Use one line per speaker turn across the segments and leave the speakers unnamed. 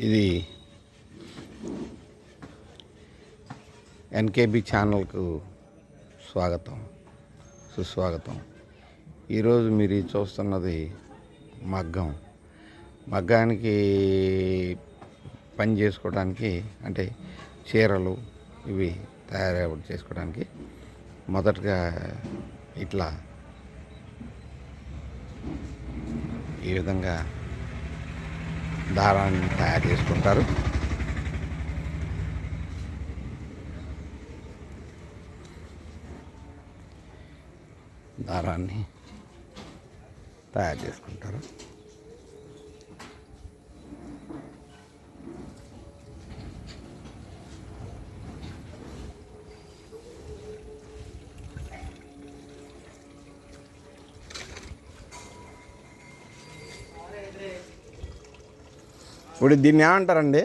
ఇది ఎన్కేబి ఛానల్కు స్వాగతం, సుస్వాగతం. ఈరోజు మీరు చూస్తున్నది మగ్గానికి పని చేసుకోవడానికి, అంటే చీరలు ఇవి తయారు చేసుకోవడానికి మొదటగా ఇట్లా ఈ విధంగా దారాన్ని తయారు చేసుకుంటారు. దారాన్ని తయారు చేసుకుంటారు. ఇప్పుడు దీన్ని ఏమంటారండి?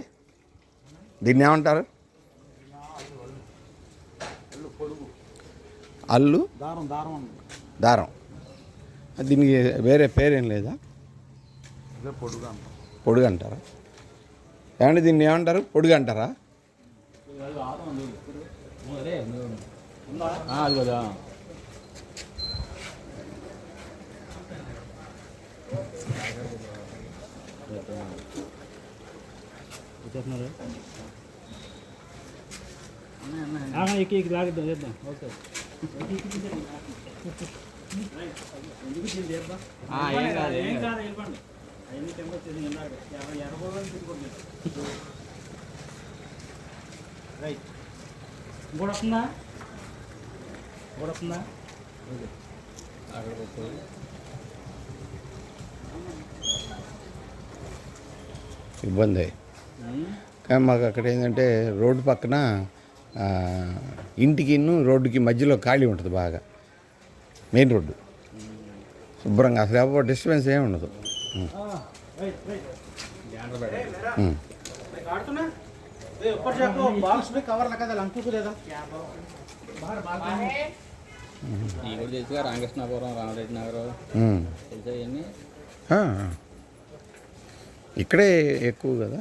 దీన్ని ఏమంటారు? అల్లు దారం. దీనికి వేరే పేరేం లేదా? పొడుగు అంటారా? ఏమంటే దీన్ని ఏమంటారు? పొడుగు అంటారా? ఇబ్బంది. కానీ మాకు అక్కడ ఏంటంటే రోడ్డు పక్కన ఇంటికి రోడ్డుకి మధ్యలో ఖాళీ ఉంటుంది, బాగా మెయిన్ రోడ్డు, శుభ్రంగా అసలు ఎవరు డిస్టర్బెన్స్ ఏమి ఉండదు.
రామకృష్ణాపురం, రామరెడ్డి నగర్
ఇక్కడే ఎక్కువ కదా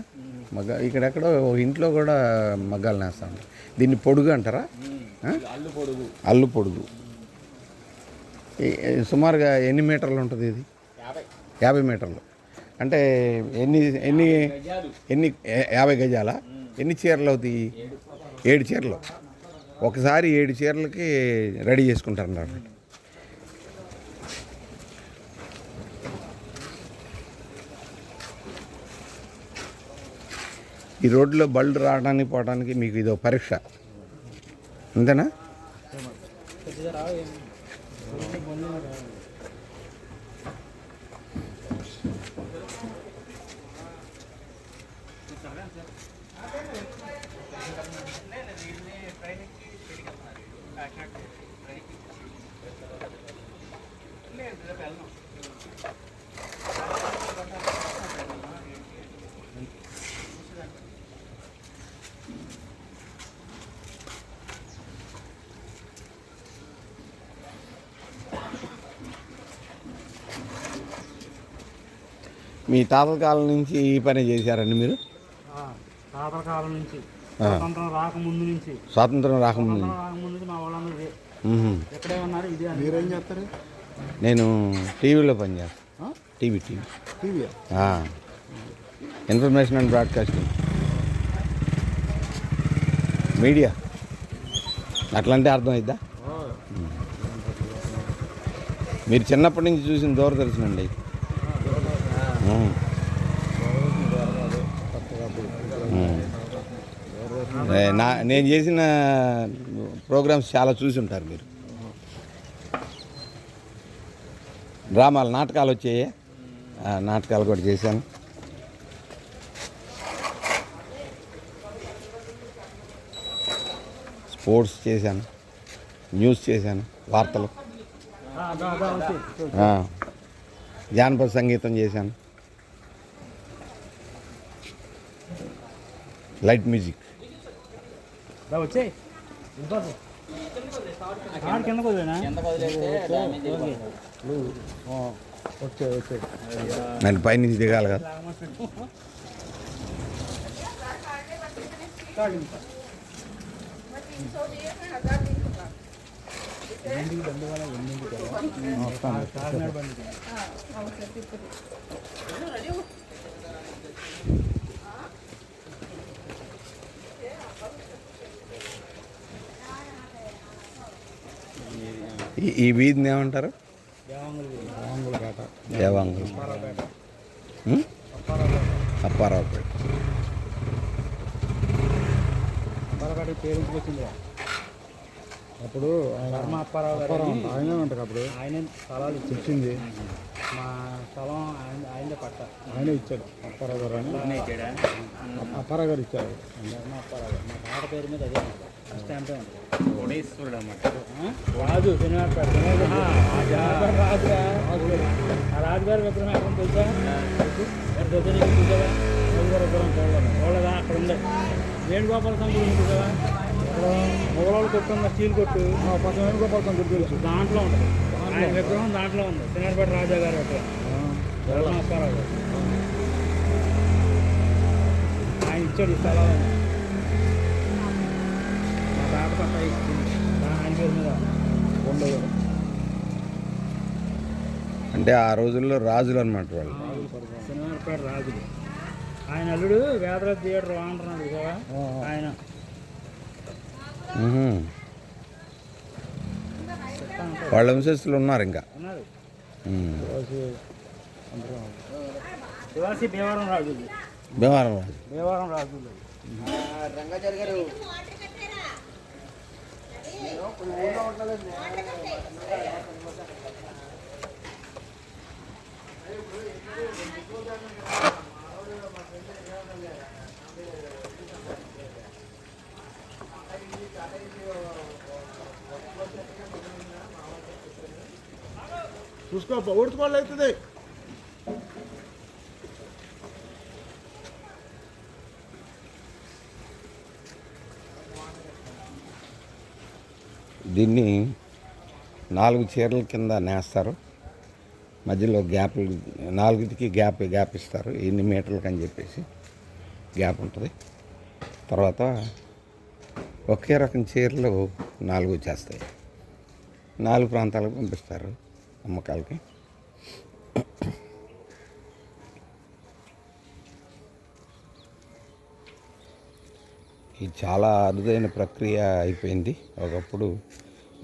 ఇక్కడెక్కడో ఇంట్లో కూడా మగ్గాలు నేస్తాం. దీన్ని పొడుగు అంటారా? అల్లు పొడుగు. సుమారుగా ఎన్ని మీటర్లు ఉంటుంది ఇది? 50 మీటర్లు. అంటే ఎన్ని 50 గజాల? ఎన్ని చీరలు అవుతాయి? 7 చీరలు. ఒకసారి 7 చీరలకి రెడీ చేసుకుంటారు అన్నమాట. ఈ రోడ్లో బళ్ళు రావడానికి పోవడానికి మీకు ఇదో పరీక్ష, అంతేనా? మీ తాతల కాలం నుంచి ఈ పని చేశారండి మీరు?
తాతల కాలం నుంచి,
స్వాతంత్రం రాకముందు
మా వాళ్ళందరూ ఎక్కడే ఉన్నారు. ఇది
మీరేం చేస్తారు?
నేను టీవీలో పనిచేస్తాను. TV information and broadcasting media. అట్లంటే అర్థమైద్దా? మీరు చిన్నప్పటి నుంచి చూసిన దూరదర్శన్ అండి. నేను చేసిన ప్రోగ్రామ్స్ చాలా చూసి ఉంటారు మీరు. డ్రామాలు, నాటకాలు వచ్చాయి, నాటకాలు కూడా చేశాను. స్పోర్ట్స్ చేశాను, న్యూస్ చేశాను, వార్తలు, జానపద సంగీతం చేశాను, లైట్ మ్యూజిక్. నేను పైనుంచి దిగాలి కదా.
కాళింప కాకినాడ బండి
ఈ వీధిని ఏమంటారు?
దేవాంగుల పేట
దేవాంగులు.
అప్పారావుపేట
ఉం?
అప్పారావుపేట
అప్పారావుపేట.
అప్పారావుపేట పేరు ఇంటికి వచ్చింది అప్పుడు ధర్మ అప్పారావు గారు ఆయనే ఉంటుంది అప్పుడు ఆయన స్థలాలు ఇచ్చింది మా స్థలం ఆయనే పట్ట ఆయనే ఇచ్చాడు అప్పారావు గారు అని ఇచ్చాడా అప్పారావు గారు ఇచ్చారు ధర్మ అప్పారావు గారు మా తాత పేరు మీద అదే ఫస్ట్ టైం కోడేశ్వరుడు అన్నమాట రాజు శనివారపేట రాజుగా ఆ రాజుగారి విగ్రహం ఎక్కడ తెలుసా చూసావా రాజుగారి విగ్రహం చూడదా అక్కడ ఉండే వేణుగోపాల స్వామి గురించి చూసావా మొగలాళ్ళు కొట్టుకున్న స్టీల్ కొట్టు పక్కన వేణుగోపాల స్వామి గుర్తు తెలుసు దాంట్లో ఉంటుంది ఆయన విగ్రహం దాంట్లో ఉంది శనివారపేట రాజా గారి విగ్రహం ధర్మ అప్పారావు గారు ఆయన ఇచ్చాడు ఈ స్థలాలను మా తాత పట్ట ఇచ్చింది ఆయన పేరు మీద ఉండదు
అంటే ఆ రోజుల్లో రాజులు అనమాట వాళ్ళు.
శనివారపేట రాజులు ఆయన అల్లుడు వేదరాజు థియేటర్ అంటున్నాడు కదా ఆయన
ఉహుం. వాళ్ళ వంశస్థులు ఉన్నారు ఇంకా.
ఉన్నారు
ఉం.
శివాసి భీమవరం రాజులు
భీమవరం రాజు.
భీమవరం రాజులు
చూసుకో ఓడ్చుకోవాలి అవుతుంది.
దీన్ని 4 చీరల కింద నేస్తారు. మధ్యలో గ్యాప్లు 4కి గ్యాప్ ఇస్తారు. ఎన్ని మీటర్లకు అని చెప్పేసి గ్యాప్ ఉంటుంది. తర్వాత ఒకే రకం చీరలు 4 వచ్చేస్తాయి. 4 ప్రాంతాలకు పంపిస్తారు అమ్మకాలకి. ఇది చాలా అరుదైన ప్రక్రియ అయిపోయింది. ఒకప్పుడు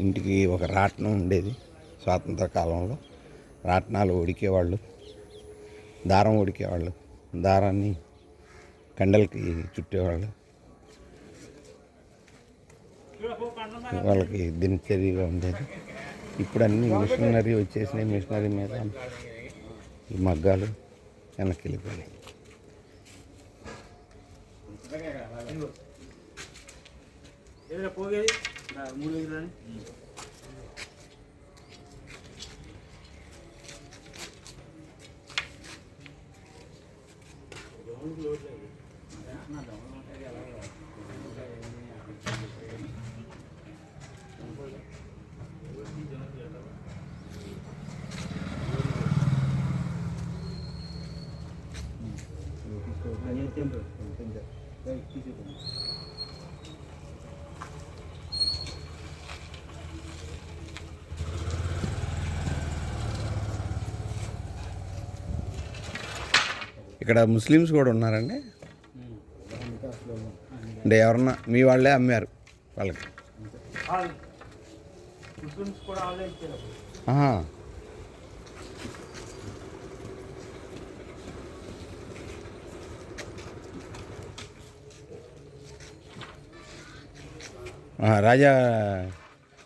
ఇంటికి ఒక రాట్నం ఉండేది. స్వాతంత్ర కాలంలో రాట్నాలు ఉడికేవాళ్ళు, దారం ఉడికేవాళ్ళు, దారాన్ని కండలకి చుట్టేవాళ్ళు. వాళ్ళకి దినచర్యగా ఉండేది. ఇప్పుడు అన్నీ మిషనరీ వచ్చేసినాయి. మిషనరీ మీద ఈ మగ్గాలు వెనక్కి వెళ్ళిపోయాయి.
ఏదైనా పోగేది 3 దగ్గర
ఇక్కడ ముస్లిమ్స్ కూడా ఉన్నారండి. అంటే ఎవరన్నా మీ వాళ్ళే అమ్మారు వాళ్ళకి?
ముస్లిమ్స్ కూడా వాళ్ళే ఇచ్చారు.
ఆహా. రాజా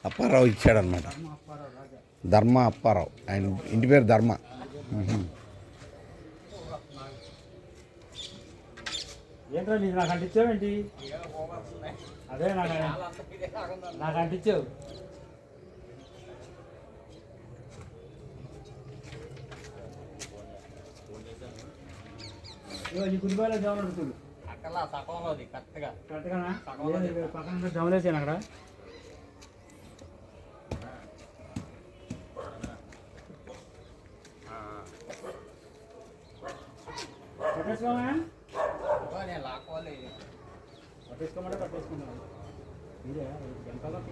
అప్పారావు ఇచ్చాడనమాట. ధర్మ అప్పారావు. ఆయన ఇంటి పేరు ధర్మ.
ఏంట్రా నీకు నాకు అంటించావేంటి? అదే నాకు అంటించావు. ఈ గుడిపాయలో జమలు అడుగుతుంది కరెక్ట్గానా? పక్కన జమలేసాను అక్కడ. పట్టేసుకోమంటే పట్టేసుకున్నాను మీరే వెనకాలకి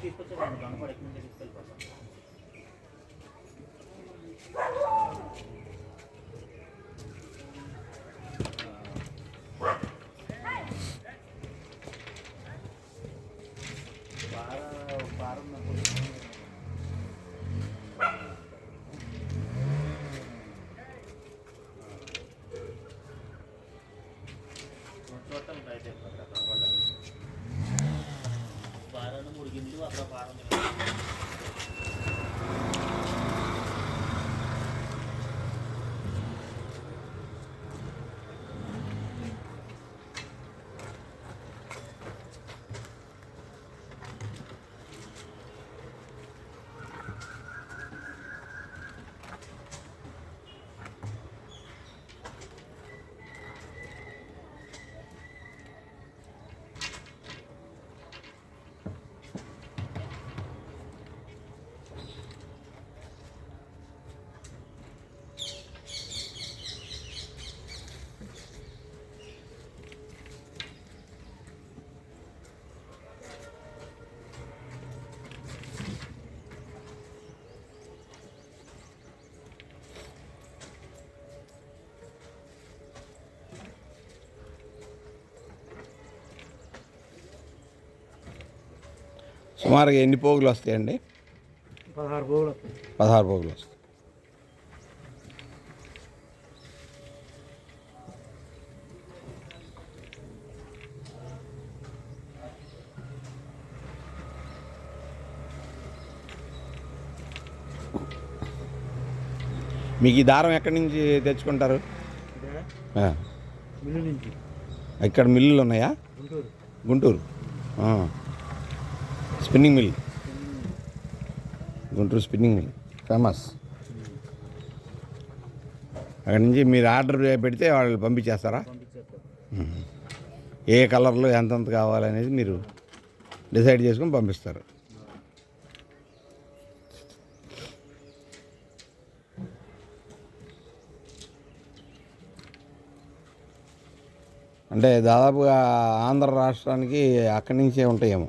తీసుకొచ్చాను గణపడి ఎక్కడి నుంచి తీసుకెళ్ళిపోతాను వారాన్ని 3 గిన్నెలు అక్కడ వారం
సుమారుగా ఎన్ని పోగులు వస్తాయండి?
16 పోగులు.
16 పోగులు వస్తాయి. మీకు ఈ దారం ఎక్కడి నుంచి తెచ్చుకుంటారు?
మిల్లు నుంచి.
ఇక్కడ మిల్లులు ఉన్నాయా? Guntur spinning mill, Guntur spinning mill famous. అక్కడి నుంచి మీరు ఆర్డర్ పెడితే వాళ్ళు పంపించేస్తారా? ఏ కలర్లో ఎంతెంత కావాలనేది మీరు డిసైడ్ చేసుకొని పంపిస్తారు. అంటే దాదాపుగా ఆంధ్ర రాష్ట్రానికి అక్కడి నుంచే ఉంటాయేమో.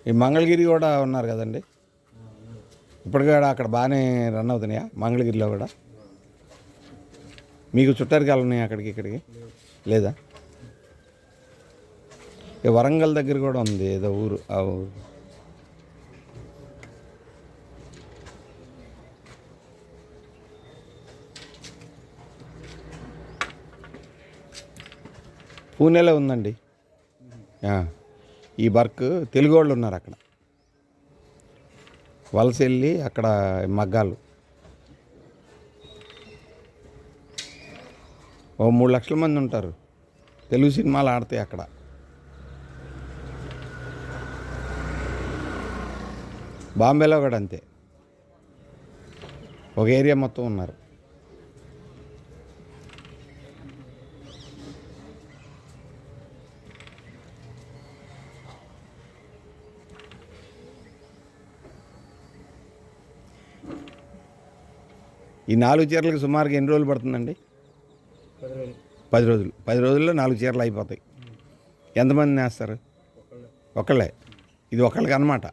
ఈ మంగళగిరి కూడా ఉన్నారు కదండి, ఇప్పటికీ కూడా అక్కడ బాగానే రన్ అవుతున్నాయా మంగళగిరిలో కూడా? మీకు చుట్టారికాలు ఉన్నాయి అక్కడికి ఇక్కడికి లేదా? ఈ వరంగల్ దగ్గర కూడా ఉంది ఏదో ఊరు, ఆ ఊరు పూణేలో ఉందండి. ఈ వర్క్ తెలుగు వాళ్ళు ఉన్నారు అక్కడ, వలస వెళ్ళి అక్కడ మగ్గాలు. ఓ 3 లక్షల మంది ఉంటారు. తెలుగు సినిమాలు ఆడతాయి అక్కడ. బాంబేలో కూడా అంతే, ఒక ఏరియా మొత్తం ఉన్నారు. ఈ 4 చీరలకు సుమారుగా ఎన్ని రోజులు పడుతుందండి? 10 రోజులు. 10 రోజుల్లో 4 చీరలు అయిపోతాయి. ఎంతమంది నేస్తారు? ఒకళ్ళే. ఇది ఒకళ్ళకి అన్నమాట.